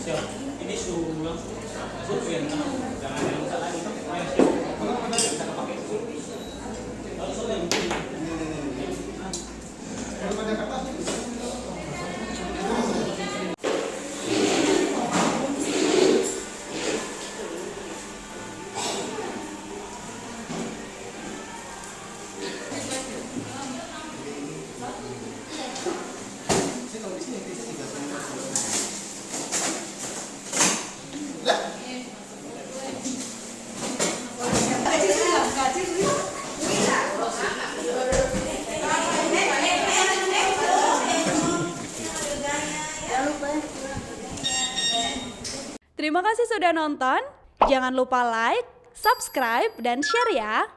Siap. Ini suhu langsung. Suhu yang jangan yang besar lagi. Siap. Bisa pakai. Lalu soalnya kalau pada kertas Terima kasih sudah nonton. Jangan lupa like, subscribe, dan share ya.